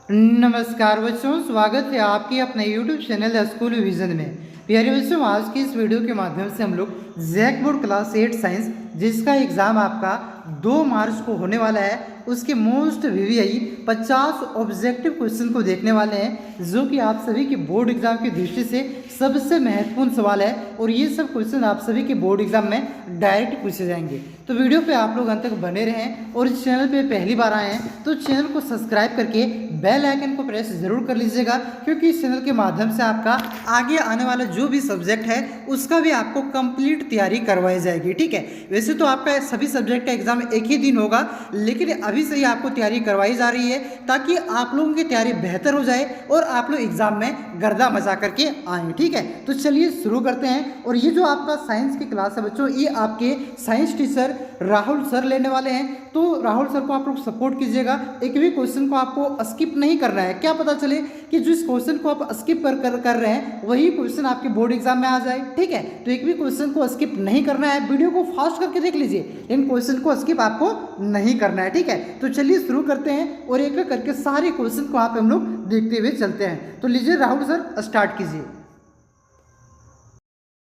नमस्कार बच्चों, स्वागत है आपके अपने YouTube चैनल स्कूल विजन में। प्यारे बच्चों, आज की इस वीडियो के माध्यम से हम लोग जैक बोर्ड क्लास 8 साइंस, जिसका एग्ज़ाम आपका 2 मार्च को होने वाला है, उसके मोस्ट वीवीआई 50 ऑब्जेक्टिव क्वेश्चन को देखने वाले हैं, जो कि आप सभी के बोर्ड एग्जाम की दृष्टि से सबसे महत्वपूर्ण सवाल है। और ये सब क्वेश्चन आप सभी के बोर्ड एग्जाम में डायरेक्ट पूछे जाएंगे। तो वीडियो पे आप लोग अंत तक बने रहें, और इस चैनल पे पहली बार आए हैं तो चैनल को सब्सक्राइब करके बेल आइकन को प्रेस जरूर कर लीजिएगा, क्योंकि इस चैनल के माध्यम से आपका आगे आने वाला जो भी सब्जेक्ट है उसका भी आपको कंप्लीट तैयारी करवाई जाएगी। ठीक है, वैसे तो आपका सभी सब्जेक्ट का एग्जाम एक ही दिन होगा, लेकिन अभी से ही आपको तैयारी करवाई जा रही है ताकि आप लोगों की तैयारी बेहतर हो जाए और आप लोग एग्जाम में गर्दा मचा करके आए। ठीक है, तो चलिए शुरू करते हैं। और ये जो आपका साइंस की क्लास है बच्चों, ये आपके साइंस टीचर राहुल सर लेने वाले हैं। तो राहुल सर को आप लोग सपोर्ट कीजिएगा, एक भी क्वेश्चन को आपको स्किप नहीं करना है। क्या पता चले कि जिस क्वेश्चन को आप स्किप कर रहे हैं वही क्वेश्चन आपके बोर्ड एग्जाम में आ जाए। ठीक है, तो एक भी क्वेश्चन को स्किप नहीं करना है। वीडियो को फास्ट करके देख लीजिए, लेकिन क्वेश्चन को स्किप आपको नहीं करना है। ठीक है, तो चलिए शुरू करते हैं और एक एक करके सारे क्वेश्चन को आप हम लोग देखते हुए चलते हैं। तो लीजिए राहुल सर, स्टार्ट कीजिए।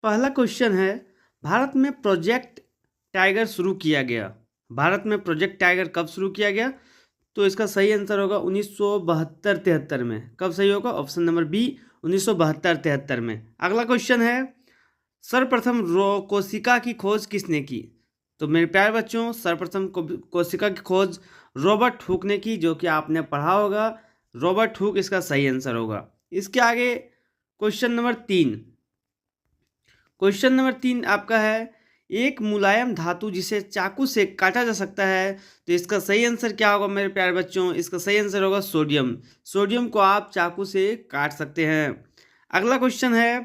पहला क्वेश्चन है, भारत में प्रोजेक्ट टाइगर शुरू किया गया। भारत में प्रोजेक्ट टाइगर कब शुरू किया गया? तो इसका सही आंसर होगा 1972-73 में। कब सही होगा? ऑप्शन नंबर बी, 1972-73 में। अगला क्वेश्चन है, सर्वप्रथम कोशिका की खोज किसने की? तो मेरे प्यारे बच्चों, सर्वप्रथम कोशिका की खोज रॉबर्ट हुक ने की, जो कि आपने पढ़ा होगा। रॉबर्ट हुक इसका सही आंसर होगा। इसके आगे क्वेश्चन नंबर 3। क्वेश्चन नंबर 3 आपका है, एक मुलायम धातु जिसे चाकू से काटा जा सकता है। तो इसका सही आंसर क्या होगा मेरे प्यारे बच्चों? इसका सही आंसर होगा सोडियम। सोडियम को आप चाकू से काट सकते हैं। अगला क्वेश्चन है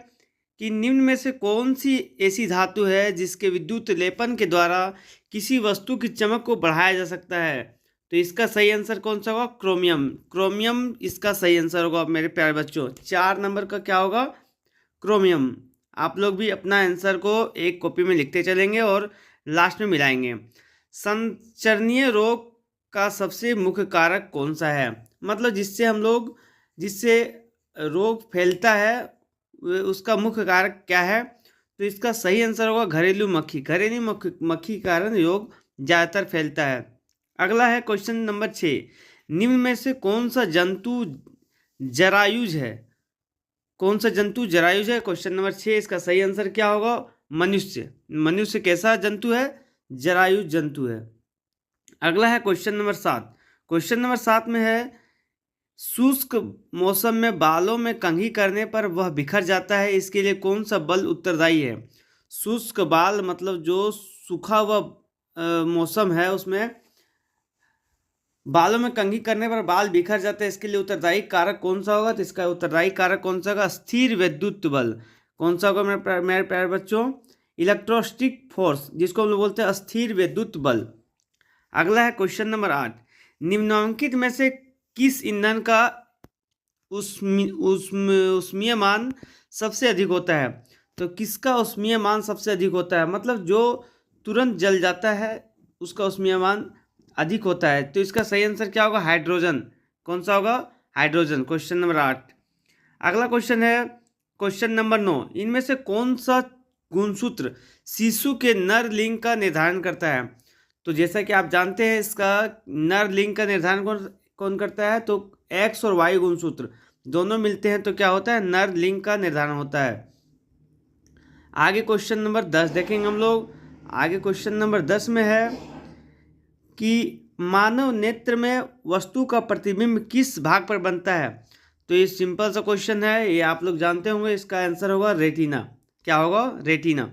कि निम्न में से कौन सी ऐसी धातु है जिसके विद्युत लेपन के द्वारा किसी वस्तु की चमक को बढ़ाया जा सकता है? तो इसका सही आंसर कौन सा होगा? क्रोमियम। क्रोमियम इसका सही आंसर होगा मेरे प्यारे बच्चों। 4 नंबर का क्या होगा? क्रोमियम। आप लोग भी अपना आंसर को एक कॉपी में लिखते चलेंगे और लास्ट में मिलाएंगे। संचरणीय रोग का सबसे मुख्य कारक कौन सा है? मतलब जिससे रोग फैलता है उसका मुख्य कारक क्या है? तो इसका सही आंसर होगा घरेलू मक्खी। घरेलू मक्खी के कारण रोग ज़्यादातर फैलता है। अगला है क्वेश्चन नंबर 6। निम्न में से कौन सा जंतु जरायुज है? कौन सा जंतु जरायुज है? क्वेश्चन नंबर 6, इसका सही आंसर क्या होगा? मनुष्य। मनुष्य कैसा जंतु है? जरायुज जंतु है। अगला है क्वेश्चन नंबर 7। क्वेश्चन नंबर 7 में है, शुष्क मौसम में बालों में कंघी करने पर वह बिखर जाता है, इसके लिए कौन सा बल उत्तरदायी है? शुष्क बाल मतलब जो सूखा हुआ मौसम है उसमें बालों में कंघी करने पर बाल बिखर जाते हैं, इसके लिए उत्तरदायी कारक कौन सा होगा? तो इसका उत्तरदायी कारक कौन सा होगा? स्थिर विद्युत बल। कौन सा होगा मेरे प्यारे बच्चों? इलेक्ट्रोस्टिक फोर्स, जिसको हम लोग बोलते हैं स्थिर विद्युत बल। अगला है क्वेश्चन नंबर 8। निम्नलिखित में से किस ईंधन का उष्मीय मान सबसे अधिक होता है? तो किसका उष्मीय मान सबसे अधिक होता है? मतलब जो तुरंत जल जाता है उसका उष्मीय मान अधिक होता है। तो इसका सही आंसर क्या होगा? हाइड्रोजन। कौन सा होगा? हाइड्रोजन। Question number 8। अगला क्वेश्चन है क्वेश्चन नंबर 9। इनमें से कौन सा गुणसूत्र शिशु के नर लिंग का निर्धारण करता है? तो जैसा कि आप जानते हैं, इसका नर लिंग का निर्धारण कौन कौन करता है? तो एक्स और वाई गुणसूत्र दोनों मिलते हैं तो क्या होता है? नर लिंग का निर्धारण होता है। आगे क्वेश्चन नंबर 10 देखेंगे हम लोग। आगे क्वेश्चन नंबर 10 में है कि मानव नेत्र में वस्तु का प्रतिबिंब किस भाग पर बनता है? तो ये सिंपल सा क्वेश्चन है, ये आप लोग जानते होंगे। इसका आंसर होगा रेटिना। क्या होगा? रेटिना।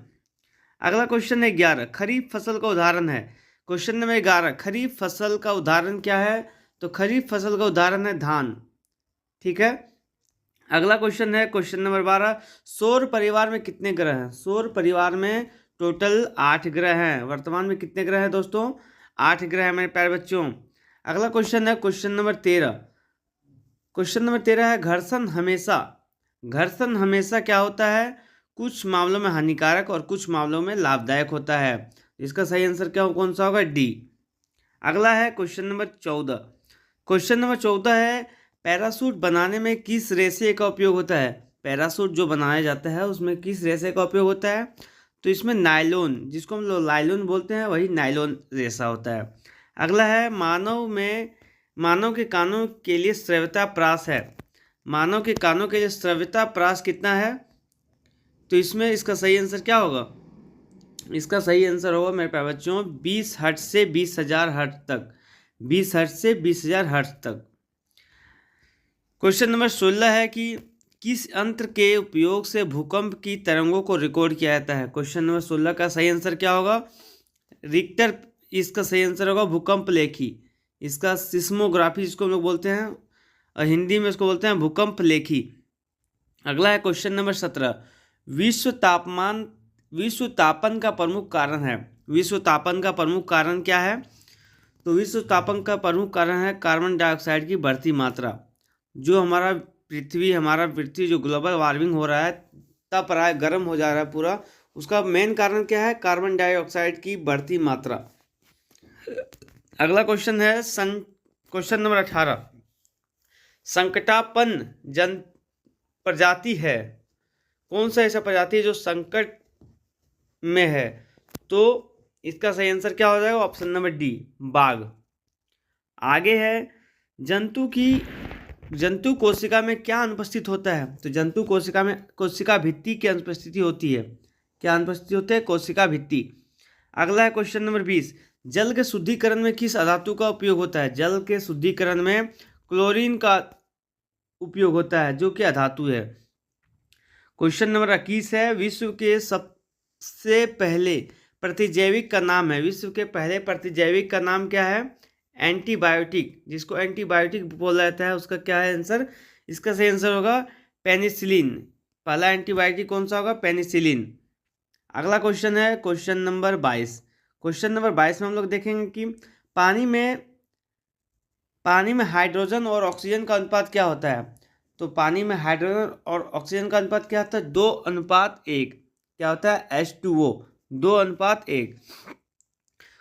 अगला क्वेश्चन है 11। खरीफ फसल का उदाहरण है। क्वेश्चन नंबर 11, खरीफ फसल का उदाहरण क्या है? तो खरीफ फसल का उदाहरण है धान। ठीक है। अगला क्वेश्चन है क्वेश्चन नंबर 12। सौर परिवार में कितने ग्रह हैं? सौर परिवार में टोटल 8 ग्रह हैं। वर्तमान में कितने ग्रह हैं दोस्तों? 8 ग्रह हैं मेरे प्यारे बच्चों। अगला क्वेश्चन है क्वेश्चन नंबर 13। क्वेश्चन नंबर 13 है, घर्षण हमेशा क्या होता है? कुछ मामलों में हानिकारक और कुछ मामलों में लाभदायक होता है। इसका सही आंसर क्या कौन सा होगा? डी। अगला है क्वेश्चन नंबर 14। क्वेश्चन नंबर 14 है, पैरासूट बनाने में किस रेशे का उपयोग होता है? पैरासूट जो बनाया जाता है उसमें किस रेशे का उपयोग होता है? तो इसमें नायलॉन, जिसको हम लोग नायलॉन बोलते हैं, वही नायलॉन रेशा होता है। अगला है मानव के कानों के लिए श्रव्यता प्रास है। मानव के कानों के लिए श्रव्यता प्रास कितना है? तो इसमें इसका सही आंसर क्या होगा? इसका सही आंसर होगा मेरे प्यारे बच्चों 20 हर्ट्ज से 20,000 हर्ट्ज तक। 20 हर्ट्ज से 20,000 हर्ट्ज तक। क्वेश्चन नंबर 16 है कि किस यंत्र के उपयोग से भूकंप की तरंगों को रिकॉर्ड किया जाता है? क्वेश्चन नंबर 16 का सही आंसर क्या होगा? रिक्टर। इसका सही आंसर होगा भूकंप लेखी। इसका सिस्मोग्राफी जिसको हम लोग बोलते हैं, और हिंदी में इसको बोलते हैं भूकंप लेखी। अगला है क्वेश्चन नंबर 17। विश्व तापन का प्रमुख कारण है। विश्व तापन का प्रमुख कारण क्या है? तो विश्व तापन का प्रमुख कारण है कार्बन डाइऑक्साइड की बढ़ती मात्रा। जो हमारा पृथ्वी जो ग्लोबल वार्मिंग हो रहा है, तप रहा है, गर्म हो जा रहा है पूरा, उसका मेन कारण क्या है? कार्बन डाइऑक्साइड की बढ़ती मात्रा। अगला क्वेश्चन है क्वेश्चन नंबर 18। संकटापन्न जन प्रजाति है। कौन सा ऐसा प्रजाति है जो संकट में है? तो इसका सही आंसर क्या हो जाएगा? ऑप्शन नंबर डी, बाघ। आगे है जंतु कोशिका में क्या अनुपस्थित होता है? तो जंतु कोशिका में कोशिका भित्ति की अनुपस्थिति होती है। क्या अनुपस्थिति होती है? कोशिका भित्ति। अगला है क्वेश्चन नंबर 20। जल के शुद्धिकरण में किस अधातु का उपयोग होता है? जल के शुद्धिकरण में क्लोरीन का उपयोग होता है, जो कि अधातु है। क्वेश्चन नंबर 21 है विश्व के सबसे पहले प्रतिजैविक का नाम है। विश्व के पहले प्रतिजैविक का नाम क्या है? एंटीबायोटिक। जिसको एंटीबायोटिक बोला जाता है, उसका क्या है आंसर? इसका सही आंसर होगा पेनिसिलिन। पहला एंटीबायोटिक कौन सा होगा? पेनिसिलिन। अगला क्वेश्चन है क्वेश्चन नंबर 22। क्वेश्चन नंबर 22 में हम लोग देखेंगे कि पानी में हाइड्रोजन और ऑक्सीजन का अनुपात क्या होता है? तो पानी में हाइड्रोजन और ऑक्सीजन का अनुपात क्या होता है? 2:1। क्या होता है? H2O। 2:1।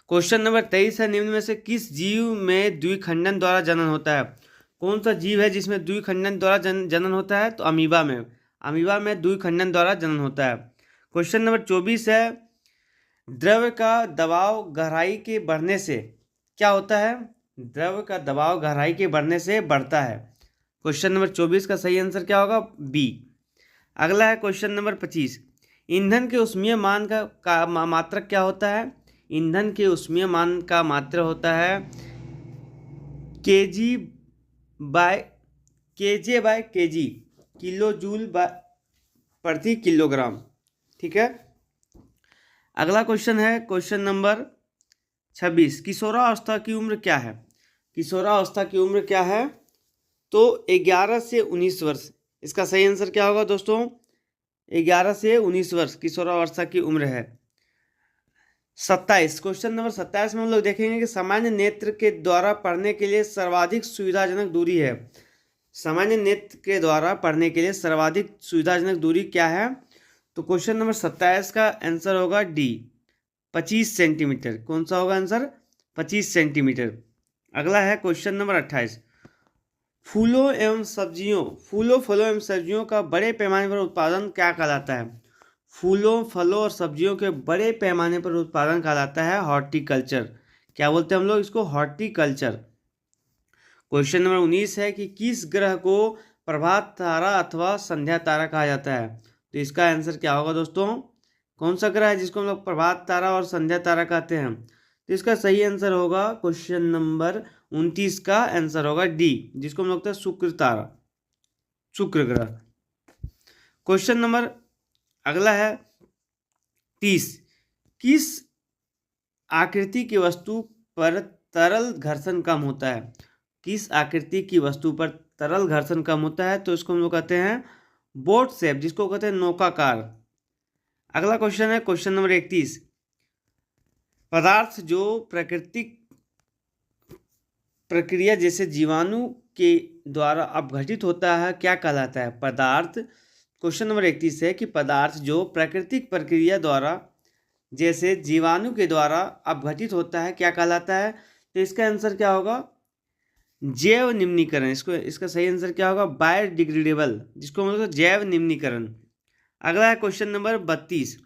क्वेश्चन नंबर 23 है निम्न में से किस जीव में द्विखंडन द्वारा जनन होता है? कौन सा जीव है जिसमें द्विखंडन द्वारा जनन होता है? तो अमीबा में द्विखंडन द्वारा जनन होता है। क्वेश्चन नंबर 24 है द्रव का दबाव गहराई के बढ़ने से क्या होता है? द्रव का दबाव गहराई के बढ़ने से बढ़ता है। क्वेश्चन नंबर 24 का सही आंसर क्या होगा? बी। अगला है क्वेश्चन नंबर 25। ईंधन के ऊष्मीय मान का मात्रक क्या होता है? ईंधन के ऊष्मीय मान का मात्रा होता है kg by kg, kilo joule प्रति किलोग्राम। ठीक है। अगला क्वेश्चन है क्वेश्चन नंबर 26। किशोरावस्था की उम्र क्या है? किशोरावस्था की उम्र क्या है? तो 11 से 19 वर्ष। इसका सही आंसर क्या होगा दोस्तों? 11 से 19 वर्ष किशोरावस्था की उम्र है। 27। क्वेश्चन नंबर 27 में हम लोग देखेंगे कि सामान्य नेत्र के द्वारा पढ़ने के लिए सर्वाधिक सुविधाजनक दूरी है। सामान्य नेत्र के द्वारा पढ़ने के लिए सर्वाधिक सुविधाजनक दूरी क्या है? तो क्वेश्चन नंबर 27 का आंसर होगा डी, 25 सेंटीमीटर। कौन सा होगा आंसर? 25 सेंटीमीटर। अगला है क्वेश्चन नंबर 28। फूलों फलों एवं सब्जियों का बड़े पैमाने पर उत्पादन क्या कहलाता है? फूलों, फलों और सब्जियों के बड़े पैमाने पर उत्पादन कहलाता है हॉर्टिकल्चर। क्या बोलते हैं हम लोग इसको? हॉर्टिकल्चर। क्वेश्चन नंबर 19 है कि किस ग्रह को प्रभात तारा अथवा संध्या तारा कहा जाता है? तो इसका आंसर क्या होगा दोस्तों? कौन सा ग्रह है जिसको हम लोग प्रभात तारा और संध्या तारा कहते हैं? तो इसका सही आंसर होगा क्वेश्चन नंबर 29 का आंसर होगा डी, जिसको हम लोग कहते हैं शुक्र तारा, शुक्र ग्रह। क्वेश्चन नंबर अगला है 30। किस आकृति की वस्तु पर तरल घर्षण कम होता है? किस आकृति की वस्तु पर तरल घर्षण कम होता है? तो इसको हम लोग कहते हैं बोट शेप, जिसको कहते हैं नौकाकार। अगला क्वेश्चन है क्वेश्चन नंबर 31। पदार्थ जो प्राकृतिक प्रक्रिया जैसे जीवाणु के द्वारा अपघटित होता है क्या कहलाता है? पदार्थ, क्वेश्चन नंबर 31 है कि पदार्थ जो प्राकृतिक प्रक्रिया द्वारा जैसे जीवाणु के द्वारा अपघटित होता है क्या कहलाता है? तो इसका आंसर क्या होगा? जैव निम्नीकरण, इसको इसका सही आंसर क्या होगा? बायोडिग्रेडेबल, जिसको हम लोग जैव निम्नीकरण। अगला है क्वेश्चन नंबर 32।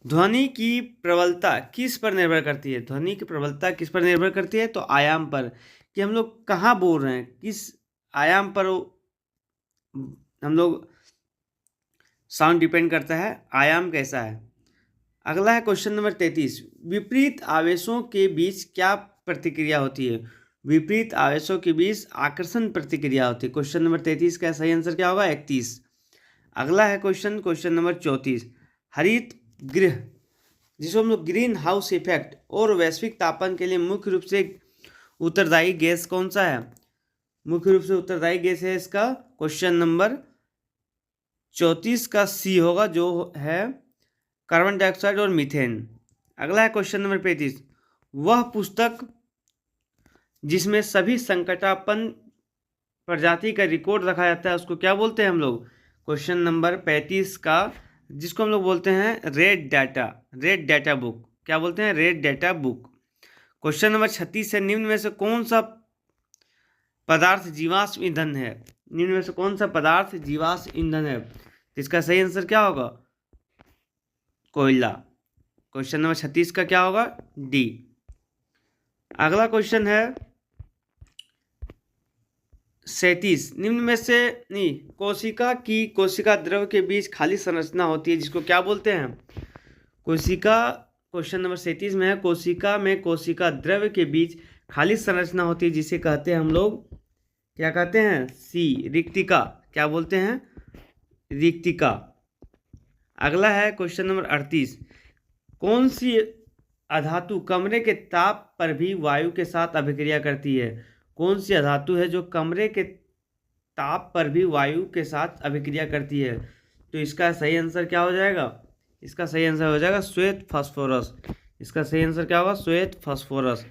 ध्वनि की प्रबलता किस पर निर्भर करती है? ध्वनि की प्रबलता किस पर निर्भर करती है? तो आयाम पर, कि हम लोग कहाँ बोल रहे हैं, किस आयाम पर हम लोग साउंड डिपेंड करता है, आयाम कैसा है। अगला है क्वेश्चन नंबर 33। विपरीत आवेशों के बीच क्या प्रतिक्रिया होती है? विपरीत आवेशों के बीच आकर्षण प्रतिक्रिया होती है। क्वेश्चन नंबर 33 का सही आंसर क्या होगा? 31। अगला है क्वेश्चन नंबर 34। हरित गृह, जिसको हम लोग ग्रीन हाउस इफेक्ट और वैश्विक तापमान के लिए मुख्य रूप से उत्तरदायी गैस कौन सा है? मुख्य रूप से उत्तरदायी गैस है इसका क्वेश्चन नंबर 34 का सी होगा, जो है कार्बन डाइऑक्साइड और मीथेन। अगला है क्वेश्चन नंबर 35। वह पुस्तक जिसमें सभी संकटापन्न प्रजाति का रिकॉर्ड रखा जाता है उसको क्या बोलते हैं हम लोग? क्वेश्चन नंबर 35 का, जिसको हम लोग बोलते हैं रेड डाटा बुक। क्या बोलते हैं? Red data book. Question number 36 है। निम्न में से कौन सा पदार्थ जीवाश्म ईंधन है? निम्न में से कौन सा पदार्थ जीवाश्म ईंधन है? इसका सही आंसर क्या होगा? कोयला। क्वेश्चन नंबर 36 का क्या होगा? डी। अगला क्वेश्चन है 37। निम्न में से नहीं, कोशिका द्रव के बीच खाली संरचना होती है, जिसको क्या बोलते हैं? क्वेश्चन नंबर 37 में है, कोशिका द्रव के बीच खाली संरचना होती है, जिसे कहते हैं हम लोग, क्या कहते हैं? सी, रिक्तिका। क्या बोलते हैं? रिक्तिका। अगला है क्वेश्चन नंबर 38। कौन सी अधातु कमरे के ताप पर भी वायु के साथ अभिक्रिया करती है? कौन सी अधातु है जो कमरे के ताप पर भी वायु के साथ अभिक्रिया करती है? तो इसका सही आंसर क्या हो जाएगा? इसका सही आंसर हो जाएगा श्वेत फास्फोरस। इसका सही आंसर क्या होगा? श्वेत फास्फोरस।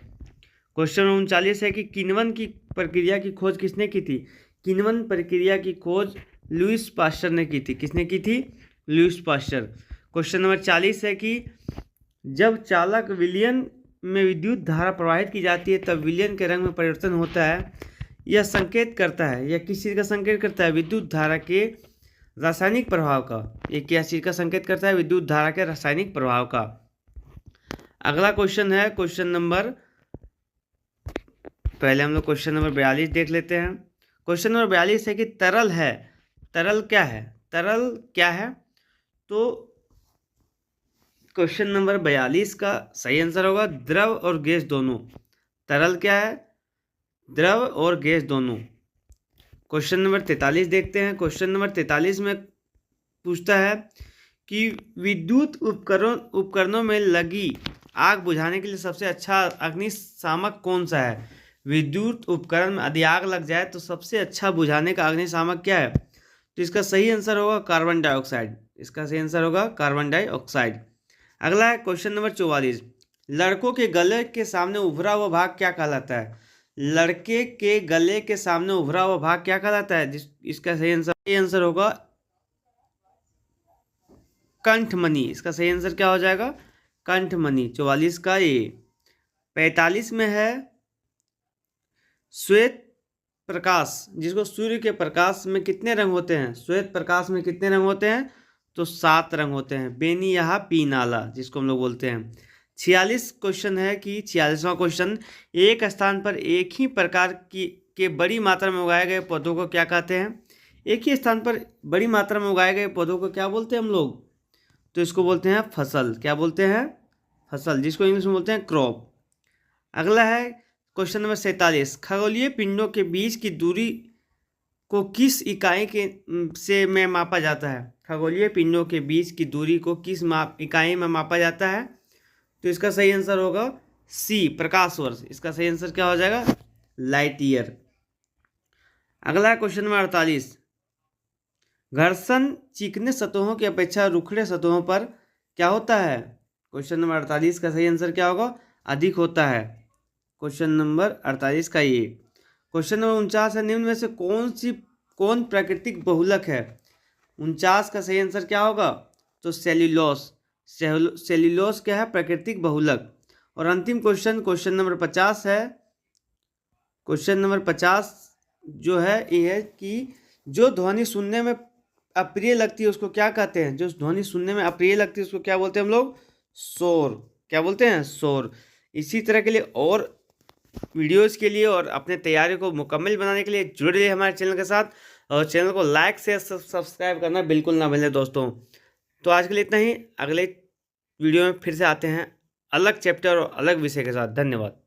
क्वेश्चन 39 है कि किण्वन की प्रक्रिया की खोज किसने की थी? किण्वन प्रक्रिया की खोज लुईस पास्चर ने की थी। किसने की थी? Lewis pasture. क्वेश्चन नंबर 40 है कि जब चालक विलयन में विद्युत धारा प्रवाहित की जाती है तब विलयन के रंग में परिवर्तन होता है। यह संकेत करता है, यह किस चीज़ का संकेत करता है? विद्युत धारा के रासायनिक प्रभाव का। ये क्या चीज़ का संकेत करता है? विद्युत धारा के रासायनिक प्रभाव का। अगला क्वेश्चन है क्वेश्चन नंबर, पहले हम लोग क्वेश्चन नंबर 42 देख लेते हैं। क्वेश्चन नंबर 42 है कि तरल है, तरल क्या है? तरल क्या है? तो क्वेश्चन नंबर 42 का सही आंसर होगा द्रव और गैस दोनों। तरल क्या है? द्रव और गैस दोनों। क्वेश्चन नंबर 43 देखते हैं। क्वेश्चन नंबर 43 में पूछता है कि विद्युत उपकरणों में लगी आग बुझाने के लिए सबसे अच्छा अग्निशामक कौन सा है? विद्युत उपकरण में यदि आग लग जाए तो सबसे अच्छा बुझाने का अग्निशामक क्या है? तो इसका सही आंसर होगा कार्बन डाइऑक्साइड। इसका सही आंसर होगा कार्बन डाइऑक्साइड। अगला है क्वेश्चन नंबर 44। लड़कों के गले के सामने उभरा हुआ भाग क्या कहलाता है? लड़के के गले के सामने उभरा हुआ भाग क्या कहलाता है? इसका सही आंसर होगा कंठमणि। इसका सही आंसर क्या हो जाएगा? कंठमणि। 44 का ये। 45 में है श्वेत प्रकाश, जिसको सूर्य के प्रकाश में कितने रंग होते हैं? श्वेत प्रकाश में कितने रंग होते हैं? तो 7 रंग होते हैं। बेनी यहाँ पीनाला, जिसको हम लोग बोलते हैं। 46 क्वेश्चन है कि 46वां क्वेश्चन, एक स्थान पर एक ही प्रकार के बड़ी मात्रा में उगाए गए पौधों को क्या कहते हैं? एक ही स्थान पर बड़ी मात्रा में उगाए गए पौधों को क्या बोलते हैं हम लोग? तो इसको बोलते हैं फसल। क्या बोलते हैं? फसल, जिसको इंग्लिश में बोलते हैं क्रॉप। अगला है क्वेश्चन नंबर 47। खगोलीय पिंडों के बीच की दूरी को किस इकाई से मापा जाता है? खगोलीय पिंडों के बीच की दूरी को किस इकाई में मापा जाता है? तो इसका सही आंसर होगा सी, प्रकाश वर्ष। इसका सही आंसर क्या हो जाएगा? Light year. अगला है क्वेश्चन नंबर 48। घर्षण चिकने सतहों की अपेक्षा रुखड़े सतहों पर क्या होता है? क्वेश्चन नंबर 48 का सही आंसर क्या होगा? अधिक होता है। क्वेश्चन नंबर 48 का ये। क्वेश्चन नंबर 49 है। निम्न में से कौन प्राकृतिक बहुलक है? 49 का सही आंसर क्या होगा? तो सेल्यूलोस। सेल्यूलोस क्या है? प्राकृतिक बहुलक। और अंतिम क्वेश्चन नंबर 50 है क्वेश्चन नंबर 50 जो है ये है कि जो ध्वनि सुनने में अप्रिय लगती है उसको क्या कहते हैं? जो ध्वनि सुनने में अप्रिय लगती है उसको क्या बोलते हैं हम लोग? शोर। क्या बोलते हैं? शोर। इसी तरह के लिए और वीडियोस के लिए और अपने तैयारी को मुकम्मल बनाने के लिए जुड़े रहिए हमारे चैनल के साथ और चैनल को लाइक से सब्सक्राइब करना बिल्कुल ना भूलें दोस्तों। तो आज के लिए इतना ही। अगले वीडियो में फिर से आते हैं अलग चैप्टर और अलग विषय के साथ। धन्यवाद।